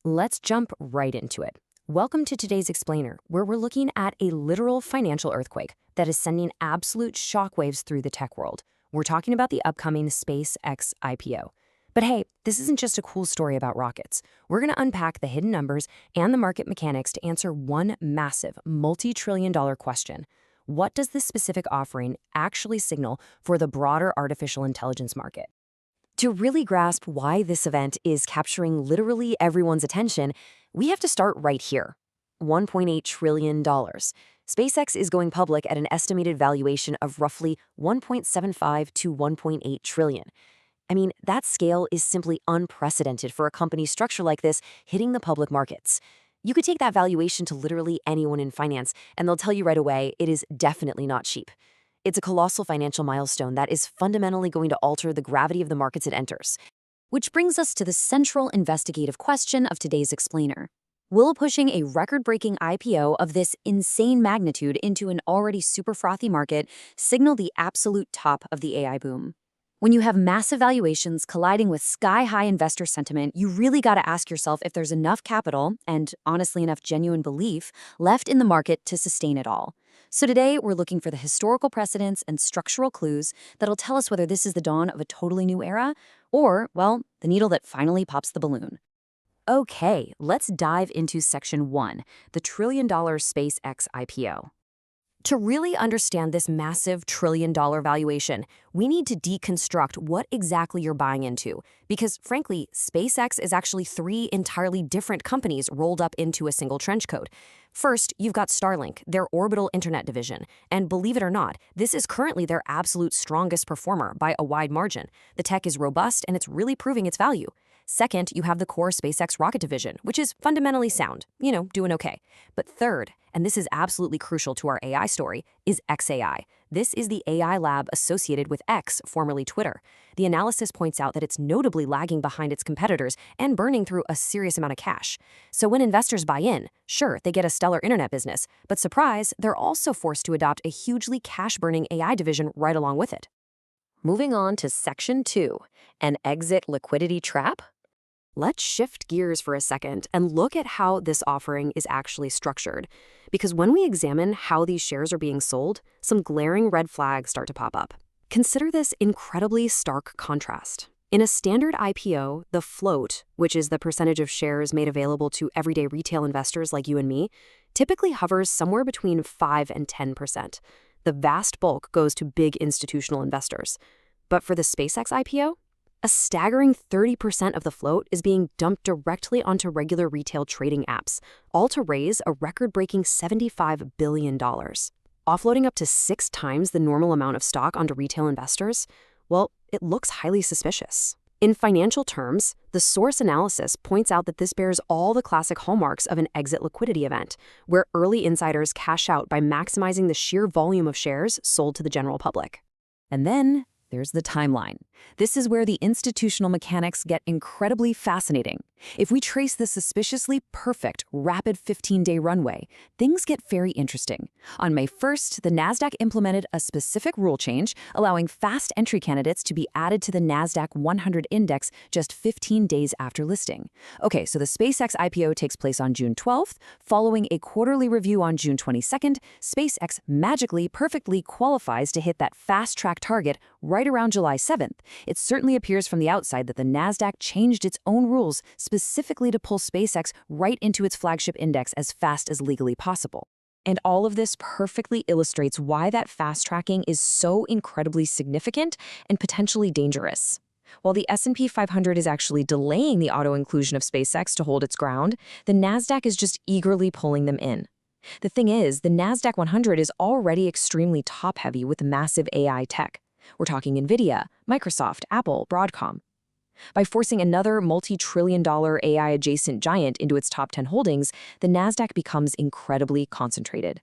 Let's jump right into it. Welcome to today's explainer, where we're looking at a literal financial earthquake that is sending absolute shockwaves through the tech world. We're talking about the upcoming SpaceX IPO. But hey, this isn't just a cool story about rockets. We're going to unpack the hidden numbers and the market mechanics to answer one massive, multi-trillion-dollar question. What does this specific offering actually signal for the broader artificial intelligence market? To really grasp why this event is capturing literally everyone's attention, we have to start right here. $1.8 trillion. SpaceX is going public at an estimated valuation of roughly 1.75 to 1.8 trillion. I mean, that scale is simply unprecedented for a company structure like this hitting the public markets. You could take that valuation to literally anyone in finance, and they'll tell you right away it is definitely not cheap. It's a colossal financial milestone that is fundamentally going to alter the gravity of the markets it enters. Which brings us to the central investigative question of today's explainer. Will pushing a record-breaking IPO of this insane magnitude into an already super frothy market signal the absolute top of the AI boom? When you have massive valuations colliding with sky-high investor sentiment, you really got to ask yourself if there's enough capital, and honestly enough genuine belief, left in the market to sustain it all. So today, we're looking for the historical precedents and structural clues that'll tell us whether this is the dawn of a totally new era, or, well, the needle that finally pops the balloon. Okay, let's dive into Section 1, the trillion-dollar SpaceX IPO. To really understand this massive trillion-dollar valuation, we need to deconstruct what exactly you're buying into. Because, frankly, SpaceX is actually three entirely different companies rolled up into a single trench coat. First, you've got Starlink, their orbital internet division. And believe it or not, this is currently their absolute strongest performer by a wide margin. The tech is robust and it's really proving its value. Second, you have the core SpaceX rocket division, which is fundamentally sound, doing okay. But third, and this is absolutely crucial to our AI story, is xAI. This is the AI lab associated with X, formerly Twitter. The analysis points out that it's notably lagging behind its competitors and burning through a serious amount of cash. So when investors buy in, sure, they get a stellar internet business, but surprise, they're also forced to adopt a hugely cash-burning AI division right along with it. Moving on to Section 2, an exit liquidity trap? Let's shift gears for a second and look at how this offering is actually structured. Because when we examine how these shares are being sold, some glaring red flags start to pop up. Consider this incredibly stark contrast. In a standard IPO, the float, which is the percentage of shares made available to everyday retail investors like you and me, typically hovers somewhere between 5 and 10%. The vast bulk goes to big institutional investors. But for the SpaceX IPO, a staggering 30% of the float is being dumped directly onto regular retail trading apps, all to raise a record-breaking $75 billion. Offloading up to 6 times the normal amount of stock onto retail investors? Well, it looks highly suspicious. In financial terms, the source analysis points out that this bears all the classic hallmarks of an exit liquidity event, where early insiders cash out by maximizing the sheer volume of shares sold to the general public. And then there's the timeline. This is where the institutional mechanics get incredibly fascinating. If we trace the suspiciously perfect, rapid 15-day runway, things get very interesting. On May 1st, the Nasdaq implemented a specific rule change, allowing fast entry candidates to be added to the Nasdaq 100 index just 15 days after listing. Okay, so the SpaceX IPO takes place on June 12th. Following a quarterly review on June 22nd, SpaceX magically, perfectly qualifies to hit that fast-track target right around July 7th. It certainly appears from the outside that the Nasdaq changed its own rules specifically to pull SpaceX right into its flagship index as fast as legally possible. And all of this perfectly illustrates why that fast-tracking is so incredibly significant and potentially dangerous. While the S&P 500 is actually delaying the auto-inclusion of SpaceX to hold its ground, the Nasdaq is just eagerly pulling them in. The thing is, the Nasdaq 100 is already extremely top-heavy with massive AI tech. We're talking NVIDIA, Microsoft, Apple, Broadcom. By forcing another multi-trillion-dollar AI-adjacent giant into its top 10 holdings, the Nasdaq becomes incredibly concentrated.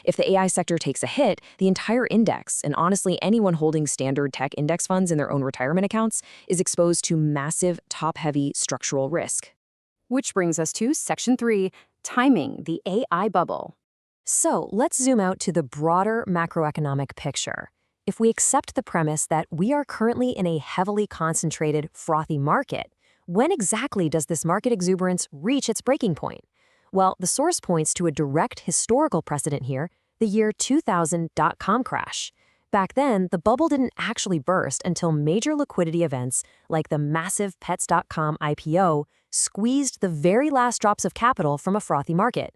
If the AI sector takes a hit, the entire index, and honestly anyone holding standard tech index funds in their own retirement accounts, is exposed to massive, top-heavy structural risk. Which brings us to Section 3, timing the AI bubble. So let's zoom out to the broader macroeconomic picture. If we accept the premise that we are currently in a heavily concentrated, frothy market, When exactly does this market exuberance reach its breaking point? Well, the source points to a direct historical precedent here, the year 2000 dot-com crash. Back then, the bubble didn't actually burst until major liquidity events like the massive Pets.com IPO squeezed the very last drops of capital from a frothy market.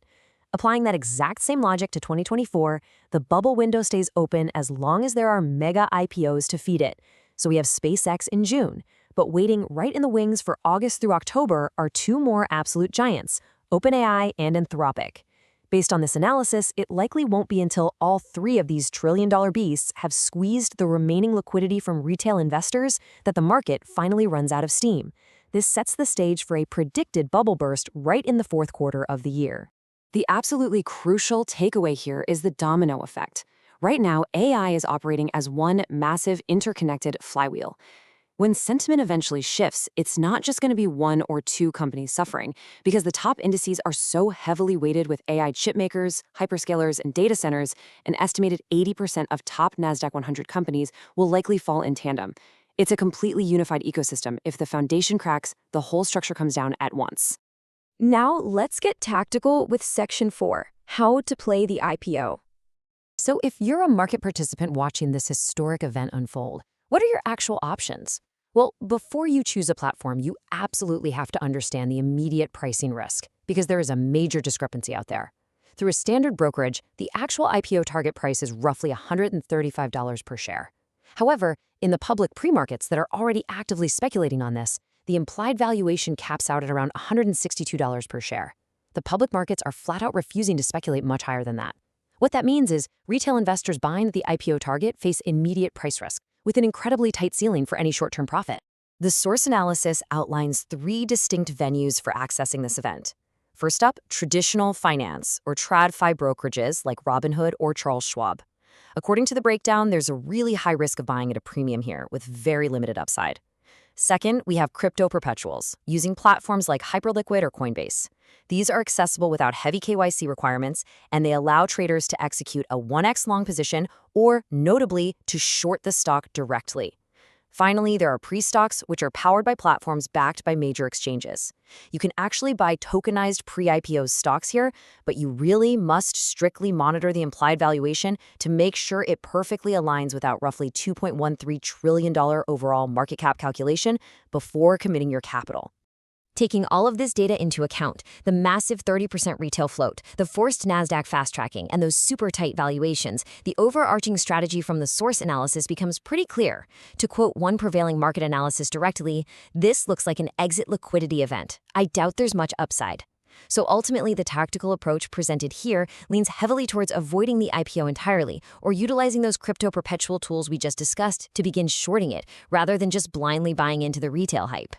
Applying that exact same logic to 2024, the bubble window stays open as long as there are mega IPOs to feed it. So we have SpaceX in June, but waiting right in the wings for August through October are two more absolute giants, OpenAI and Anthropic. Based on this analysis, it likely won't be until all three of these trillion-dollar beasts have squeezed the remaining liquidity from retail investors that the market finally runs out of steam. This sets the stage for a predicted bubble burst right in the fourth quarter of the year. The absolutely crucial takeaway here is the domino effect. Right now, AI is operating as one massive interconnected flywheel. When sentiment eventually shifts, it's not just going to be one or two companies suffering, because the top indices are so heavily weighted with AI chipmakers, hyperscalers, and data centers, an estimated 80% of top Nasdaq 100 companies will likely fall in tandem. It's a completely unified ecosystem. If the foundation cracks, the whole structure comes down at once. Now let's get tactical with Section 4, how to play the IPO. So if you're a market participant watching this historic event unfold, what are your actual options? Well, before you choose a platform, you absolutely have to understand the immediate pricing risk, because there is a major discrepancy out there. Through a standard brokerage, the actual IPO target price is roughly $135 per share. However, in the public pre-markets that are already actively speculating on this, the implied valuation caps out at around $162 per share. The public markets are flat out refusing to speculate much higher than that. What that means is retail investors buying the IPO target face immediate price risk, with an incredibly tight ceiling for any short-term profit. The source analysis outlines three distinct venues for accessing this event. First up, traditional finance, or TradFi brokerages like Robinhood or Charles Schwab. According to the breakdown, there's a really high risk of buying at a premium here, with very limited upside. Second, we have crypto perpetuals, using platforms like Hyperliquid or Coinbase. These are accessible without heavy KYC requirements, and they allow traders to execute a 1x long position or, notably, to short the stock directly. Finally, there are pre-stocks, which are powered by platforms backed by major exchanges. You can actually buy tokenized pre-IPO stocks here, but you really must strictly monitor the implied valuation to make sure it perfectly aligns with our roughly $2.13 trillion overall market cap calculation before committing your capital. Taking all of this data into account, the massive 30% retail float, the forced Nasdaq fast-tracking, and those super tight valuations, the overarching strategy from the source analysis becomes pretty clear. To quote one prevailing market analysis directly, "This looks like an exit liquidity event. I doubt there's much upside." So ultimately, the tactical approach presented here leans heavily towards avoiding the IPO entirely, or utilizing those crypto perpetual tools we just discussed to begin shorting it, rather than just blindly buying into the retail hype.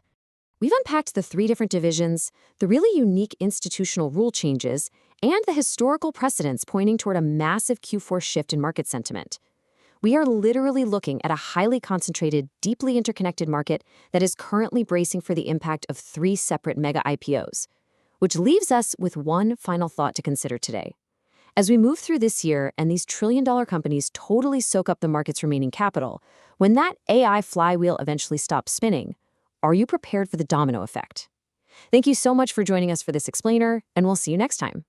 We've unpacked the three different divisions, the really unique institutional rule changes, and the historical precedents pointing toward a massive Q4 shift in market sentiment. We are literally looking at a highly concentrated, deeply interconnected market that is currently bracing for the impact of three separate mega IPOs, which leaves us with one final thought to consider today. As we move through this year and these trillion-dollar companies totally soak up the market's remaining capital, when that AI flywheel eventually stops spinning, are you prepared for the domino effect? Thank you so much for joining us for this explainer, and we'll see you next time.